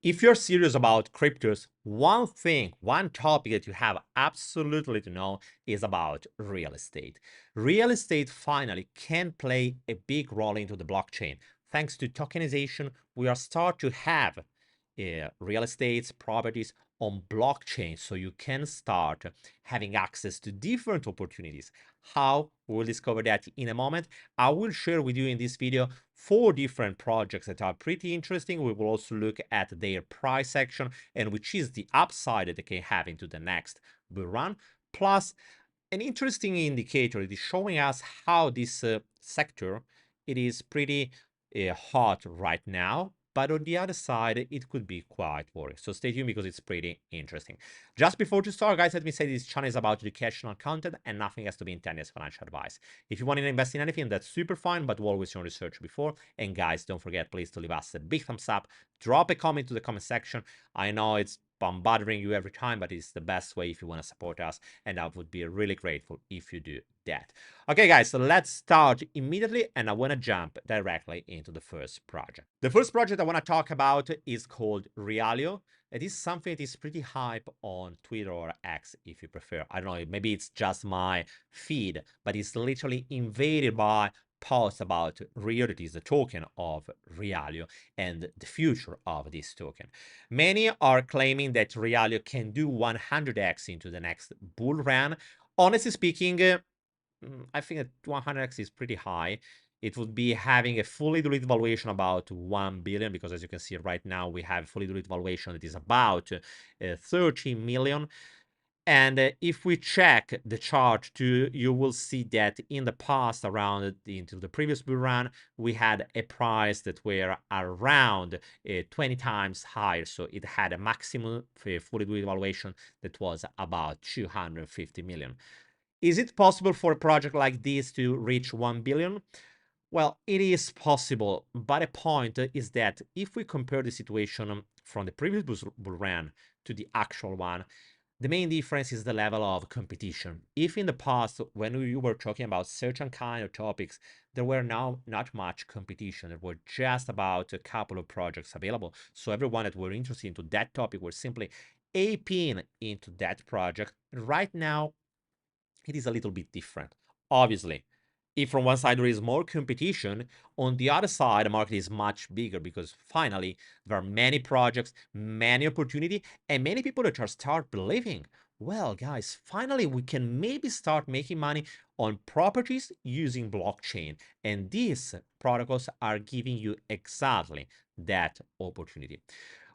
If you're serious about cryptos, one topic that you have absolutely to know is about real estate. Real estate finally can play a big role into the blockchain. Thanks to tokenization, we are start to have real estates, properties on blockchain, so you can start having access to different opportunities. How? We'll discover that in a moment. I will share with you in this video 4 different projects that are pretty interesting. We will also look at their price action and which is the upside that they can have into the next bull run. Plus, an interesting indicator. It is showing us how this sector, it is pretty hot right now, but on the other side, it could be quite worrying. So stay tuned because it's pretty interesting. Just before to start, guys, let me say this channel is about educational content and nothing has to be intended as financial advice. If you want to invest in anything, that's super fine, but always your research before. And guys, don't forget, please, to leave us a big thumbs up. Drop a comment to the comment section. I know it's bombarding you every time, but it's the best way if you want to support us, and I would be really grateful if you do that. Okay, guys, so let's start immediately, and I want to jump directly into the first project. The first project I want to talk about is called Realio. It is something that is pretty hype on Twitter or X, if you prefer. I don't know, maybe it's just my feed, but it's literally invaded by posts about RIO, that is the token of Realio, and the future of this token. Many are claiming that Realio can do 100x into the next bull run. Honestly speaking, I think that 100x is pretty high. It would be having a fully diluted valuation about 1 billion, because as you can see right now, we have fully diluted valuation that is about 30 million. And if we check the chart too, you will see that in the past, around into the previous bull run, we had a price that were around 20 times higher. So it had a maximum fully diluted valuation that was about 250 million. Is it possible for a project like this to reach 1 billion? Well, it is possible, but the point is that if we compare the situation from the previous bull run to the actual one, the main difference is the level of competition. If in the past, when we were talking about certain kind of topics, there were now not much competition. There were just about a couple of projects available. So everyone that were interested into that topic were simply APing into that project. Right now, it is a little bit different. Obviously, if from one side there is more competition, on the other side, the market is much bigger because finally there are many projects, many opportunity, and many people that are start believing, well, guys, finally we can maybe start making money on properties using blockchain. And these protocols are giving you exactly that opportunity.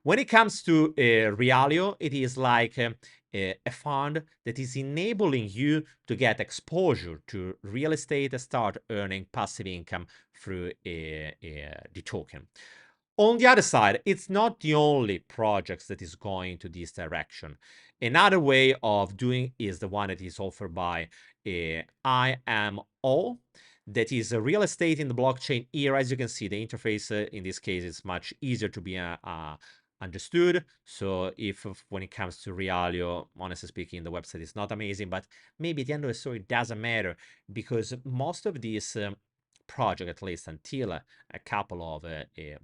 When it comes to Realio, it is like a fund that is enabling you to get exposure to real estate and start earning passive income through the token. On the other side, it's not the only projects that is going to this direction. Another way of doing is the one that is offered by IMO, that is a real estate in the blockchain era. As you can see, the interface in this case is much easier to be understood. So if when it comes to Realio, honestly speaking, the website is not amazing, but maybe at the end of the story, it doesn't matter because most of these project, at least until a couple of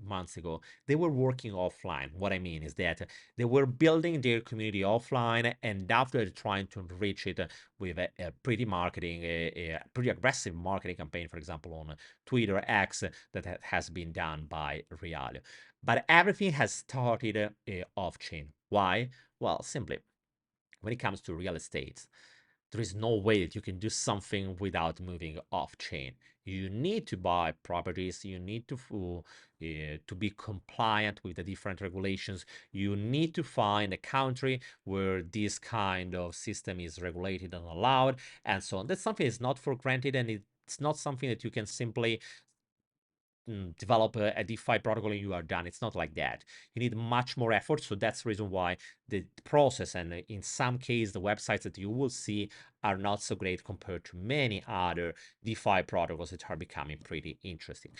months ago, they were working offline. What I mean is that they were building their community offline, and after trying to reach it with a pretty marketing, a pretty aggressive marketing campaign, for example, on Twitter X, that has been done by Realio. But everything has started off-chain. Why? Well, simply, when it comes to real estate, there is no way that you can do something without moving off-chain. You need to buy properties. You need to be compliant with the different regulations. You need to find a country where this kind of system is regulated and allowed, and so on. That's something that's not for granted, and it's not something that you can simply develop a DeFi protocol and you are done. It's not like that. You need much more effort. So that's the reason why the process, and in some cases, the websites that you will see are not so great compared to many other DeFi protocols that are becoming pretty interesting.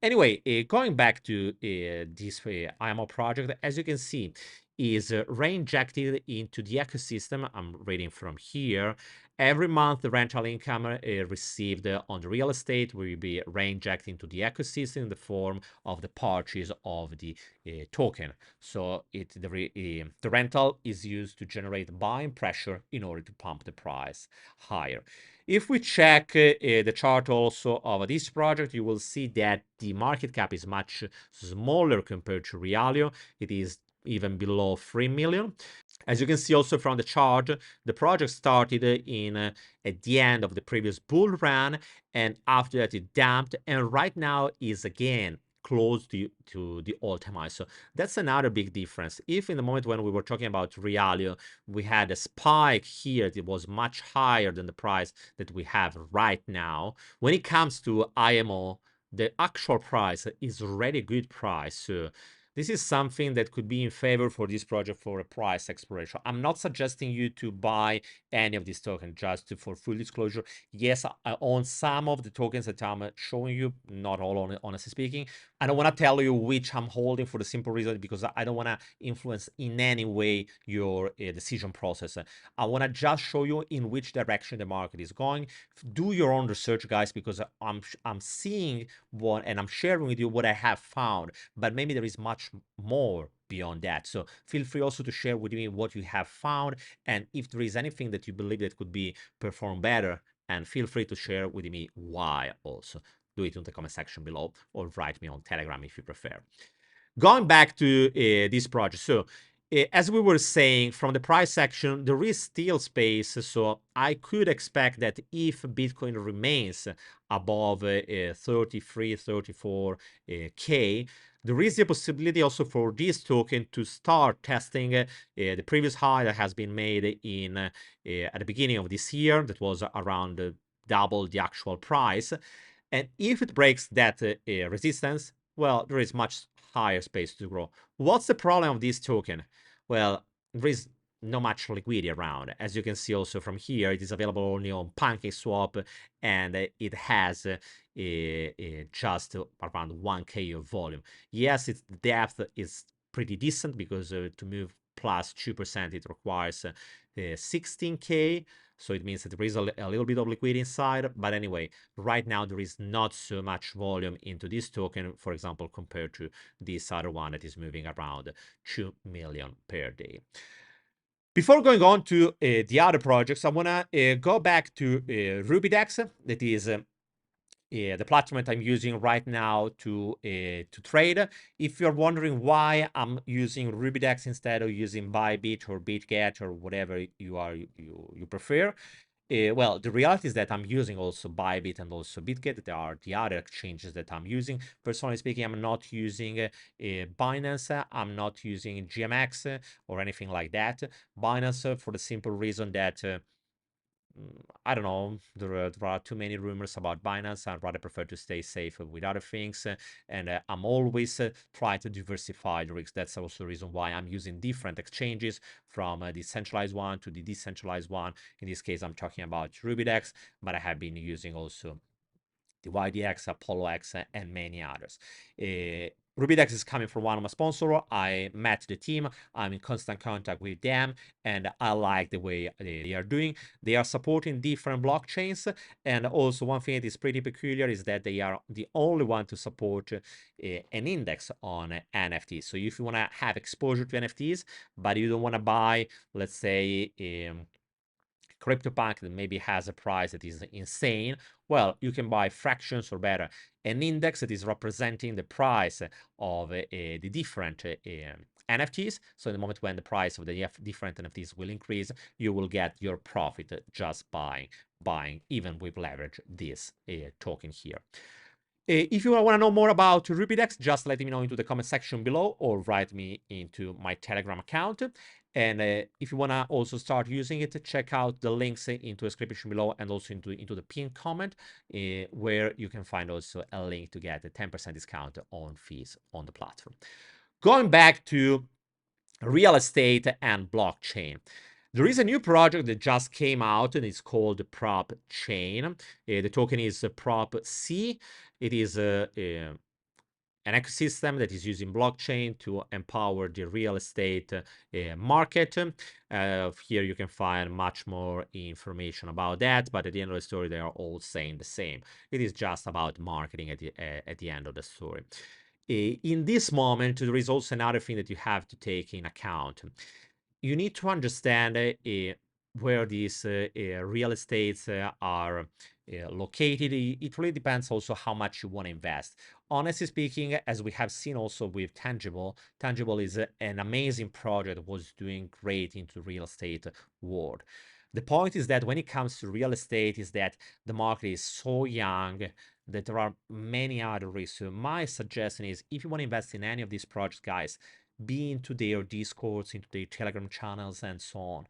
Anyway, going back to this IMO project, as you can see, is reinjected into the ecosystem. I'm reading from here. Every month, the rental income received on the real estate will be reinjected into the ecosystem in the form of the purchase of the token. So the rental is used to generate buying pressure in order to pump the price higher. If we check the chart also of this project, you will see that the market cap is much smaller compared to Realio. It is even below 3 million. As you can see also from the chart, the project started at the end of the previous bull run, and after that it dumped, and right now is again close to the all-time high. So that's another big difference. If in the moment when we were talking about Realio, we had a spike here that was much higher than the price that we have right now, when it comes to IMO, the actual price is already a good price. So this is something that could be in favor for this project for a price exploration. I'm not suggesting you to buy any of these tokens, just for full disclosure. Yes, I own some of the tokens that I'm showing you, not all, honestly speaking. I don't want to tell you which I'm holding for the simple reason because I don't want to influence in any way your decision process. I want to just show you in which direction the market is going. Do your own research, guys, because I'm seeing what and I'm sharing with you what I have found, but maybe there is much more beyond that. So feel free also to share with me what you have found, and if there is anything that you believe that could be performed better, and feel free to share with me why also. Do it in the comment section below or write me on Telegram if you prefer. Going back to this project, so as we were saying, from the price section, there is still space. So I could expect that if Bitcoin remains above 33, 34K, there is the possibility also for this token to start testing the previous high that has been made in at the beginning of this year. That was around double the actual price. And if it breaks that resistance, well, there is much higher space to grow. What's the problem of this token? Well, there is not much liquidity around. As you can see also from here, it is available only on PancakeSwap, and it has just around 1K of volume. Yes, its depth is pretty decent because to move plus 2%, it requires 16K. So it means that there is a little bit of liquidity inside. But anyway, right now there is not so much volume into this token, for example, compared to this other one that is moving around 2 million per day. Before going on to the other projects, I want to go back to RubyDex. That is the platform that I'm using right now to trade. If you're wondering why I'm using RubyDex instead of using Bybit or BitGet or whatever you prefer, well, the reality is that I'm using also Bybit and also BitGet. There are the other exchanges that I'm using. Personally speaking, I'm not using Binance. I'm not using GMX or anything like that. Binance, for the simple reason that I don't know, there are too many rumors about Binance. I'd rather prefer to stay safe with other things. And I'm always trying to diversify the risks. That's also the reason why I'm using different exchanges, from the centralized one to the decentralized one. In this case, I'm talking about RubyDex, but I have been using also the YDX, Apollo X, and many others. RubyDex is coming from one of my sponsors. I met the team. I'm in constant contact with them, and I like the way they are doing. They are supporting different blockchains, and also one thing that is pretty peculiar is that they are the only one to support an index on NFTs. So if you want to have exposure to NFTs, but you don't want to buy, let's say, CryptoPunk that maybe has a price that is insane, well, you can buy fractions or better, an index that is representing the price of the different NFTs. So in the moment when the price of the different NFTs will increase, you will get your profit just buying even with leverage this token here. If you want to know more about RubyDex, just let me know into the comment section below or write me into my Telegram account. And if you want to also start using it, check out the links into the description below and also into the pinned comment, where you can find also a link to get a 10% discount on fees on the platform. Going back to real estate and blockchain. There is a new project that just came out, and it's called PropChain. The token is PropC. It is an ecosystem that is using blockchain to empower the real estate market. Here you can find much more information about that, but at the end of the story, they are all saying the same. It is just about marketing at the end of the story. In this moment, there is also another thing that you have to take in account. You need to understand where these real estates are located. It really depends also how much you want to invest. Honestly speaking, as we have seen also with Tangible is an amazing project that was doing great into real estate world. The point is that when it comes to real estate is that the market is so young that there are many other risks. So my suggestion is if you want to invest in any of these projects, guys, be into their discords, into their telegram channels and so on.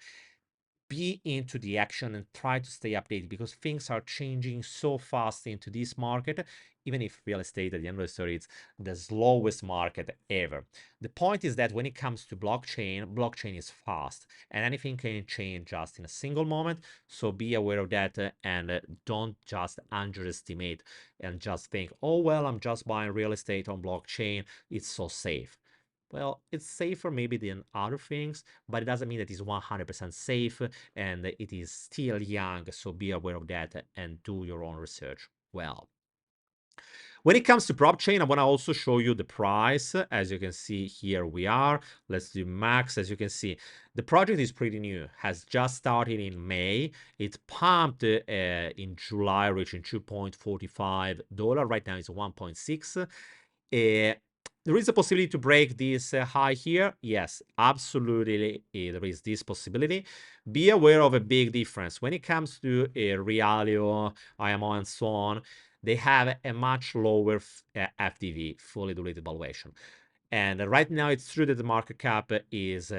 Be into the action and try to stay updated because things are changing so fast into this market, even if real estate at the end of the story is the slowest market ever. The point is that when it comes to blockchain is fast and anything can change just in a single moment. So be aware of that and don't just underestimate and just think, oh, well, I'm just buying real estate on blockchain. It's so safe. Well, it's safer maybe than other things, but it doesn't mean that it's 100% safe and it is still young. So be aware of that and do your own research well. When it comes to PropChain, I want to also show you the price. As you can see, here we are. Let's do max. As you can see, the project is pretty new, has just started in May. It pumped in July, reaching $2.45. Right now it's 1.6. There is a possibility to break this high here. Yes, absolutely, there is this possibility. Be aware of a big difference. When it comes to Realio, IMO, and so on, they have a much lower FDV, fully diluted valuation. And right now, it's true that the market cap is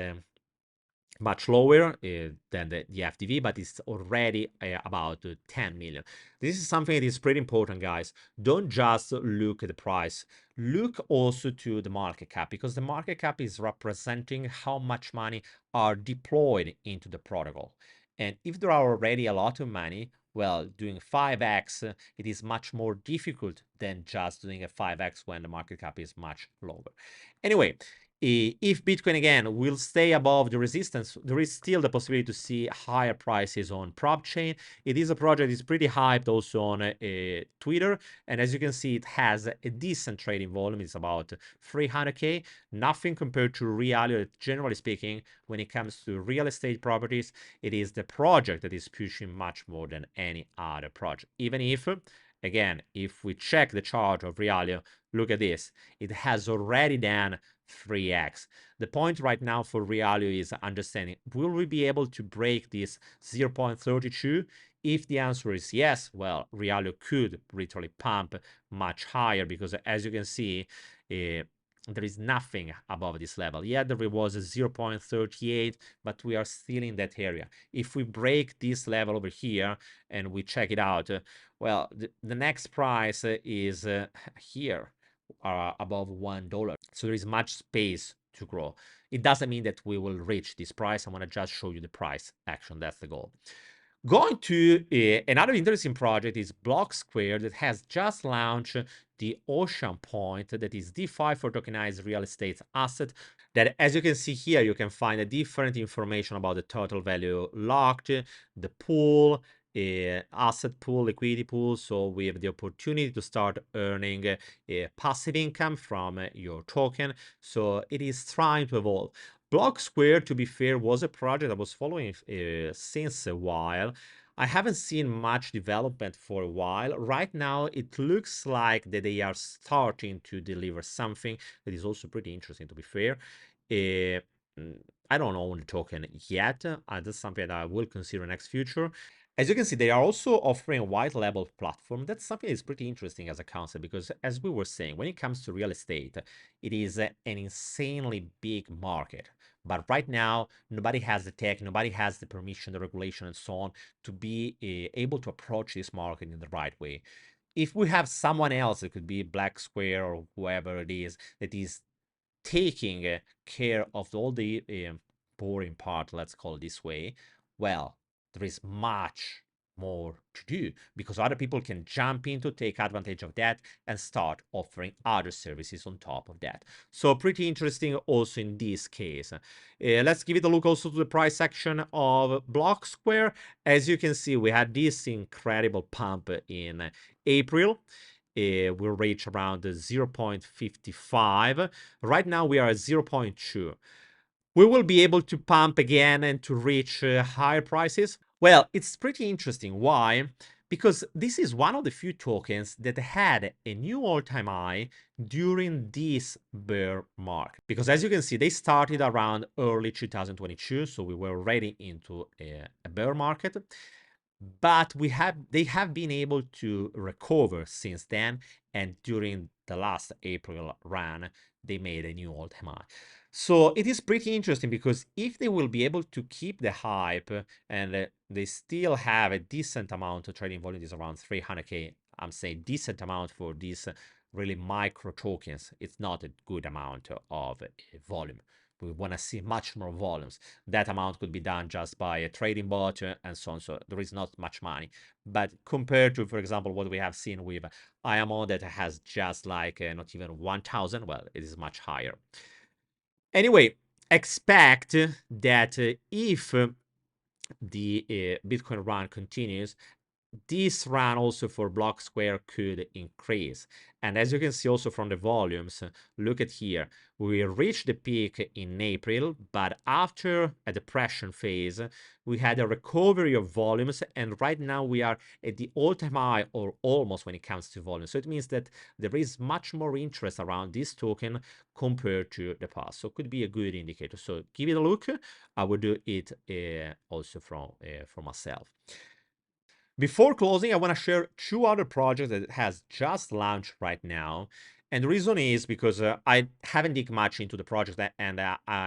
much lower than the FDV, but it's already about 10 million. This is something that is pretty important, guys. Don't just look at the price. Look also to the market cap, because the market cap is representing how much money are deployed into the protocol. And if there are already a lot of money, well, doing 5x, it is much more difficult than just doing a 5x when the market cap is much lower. Anyway, if Bitcoin again will stay above the resistance, there is still the possibility to see higher prices on PropChain. It is a project that is pretty hyped also on Twitter. And as you can see, it has a decent trading volume. It's about 300K. Nothing compared to Realio. Generally speaking, when it comes to real estate properties, it is the project that is pushing much more than any other project. Even if, again, if we check the chart of Realio, look at this. It has already done 3x. The point right now for Realio is understanding, will we be able to break this 0.32? If the answer is yes, well, Realio could literally pump much higher because as you can see, there is nothing above this level. Yeah, there was a 0.38, but we are still in that area. If we break this level over here and we check it out, well, the next price is here. Above $1. So there is much space to grow. It doesn't mean that we will reach this price. I want to just show you the price action. That's the goal. Going to another interesting project is BlockSquare that has just launched the Ocean Point, that is DeFi for tokenized real estate asset. That, as you can see here, you can find a different information about the total value locked, the pool, asset pool, liquidity pool. So we have the opportunity to start earning passive income from your token. So it is trying to evolve. BlockSquare, to be fair, was a project I was following since a while. I haven't seen much development for a while. Right now, it looks like that they are starting to deliver something that is also pretty interesting, to be fair. I don't own the token yet. That's something that I will consider next future. As you can see, they are also offering a white label platform. That's something that's pretty interesting as a concept because, as we were saying, when it comes to real estate, it is an insanely big market. But right now, nobody has the tech, nobody has the permission, the regulation, and so on to be able to approach this market in the right way. If we have someone else, it could be BlockSquare or whoever it is, that is taking care of all the boring part, let's call it this way, well, there is much more to do because other people can jump in to take advantage of that and start offering other services on top of that. So pretty interesting also in this case. Let's give it a look also to the price section of BlockSquare. As you can see, we had this incredible pump in April. We'll reach around 0.55. Right now we are at 0.2. We will be able to pump again and to reach higher prices. Well, it's pretty interesting. Why? Because this is one of the few tokens that had a new all-time high during this bear market. Because as you can see, they started around early 2022, so we were already into a bear market. But they have been able to recover since then, and during the last April run, they made a new all-time high. So it is pretty interesting because if they will be able to keep the hype and they still have a decent amount of trading volume, is around 300K. I'm saying decent amount for these really micro tokens. It's not a good amount of volume. We want to see much more volumes. That amount could be done just by a trading bot and so on. So there is not much money. But compared to, for example, what we have seen with IMO that has just like not even 1,000, well, it is much higher. Anyway, expect that if the Bitcoin run continues, this run also for BlockSquare could increase. And as you can see also from the volumes, look at here, we reached the peak in April, but after a depression phase, we had a recovery of volumes, and right now we are at the all-time high or almost when it comes to volume. So it means that there is much more interest around this token compared to the past. So it could be a good indicator. So give it a look. I will do it also for myself. Before closing, I want to share two other projects that has just launched right now. And the reason is because I haven't dig much into the project, and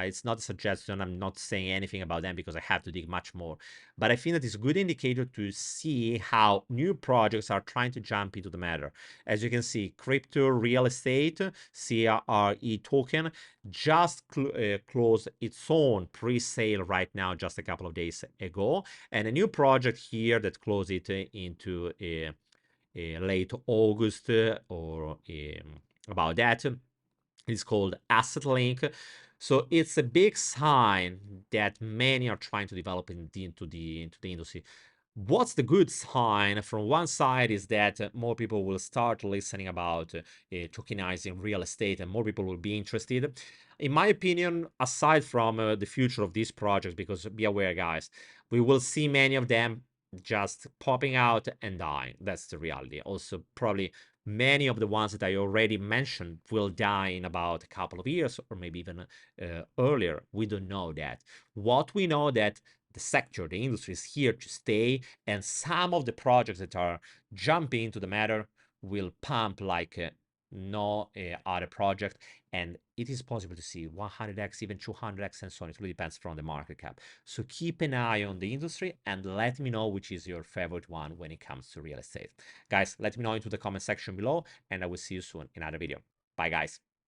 it's not a suggestion. I'm not saying anything about them because I have to dig much more. But I think that it's a good indicator to see how new projects are trying to jump into the matter. As you can see, crypto real estate, CRE token, just closed its own pre-sale right now, just a couple of days ago. And a new project here that closed it into late August or about that. It's called Asset Link. So it's a big sign that many are trying to develop into the industry. What's the good sign? From one side is that more people will start listening about tokenizing real estate and more people will be interested. In my opinion, aside from the future of these projects, because be aware, guys, we will see many of them just popping out and dying. That's the reality. Also, probably many of the ones that I already mentioned will die in about a couple of years or maybe even earlier. We don't know that. What we know that the sector, the industry is here to stay, and some of the projects that are jumping into the matter will pump like no other project, and it is possible to see 100x, even 200x, and so on. It really depends from the market cap. So keep an eye on the industry and let me know which is your favorite one when it comes to real estate. Guys, let me know into the comment section below, and I will see you soon in another video. Bye, guys.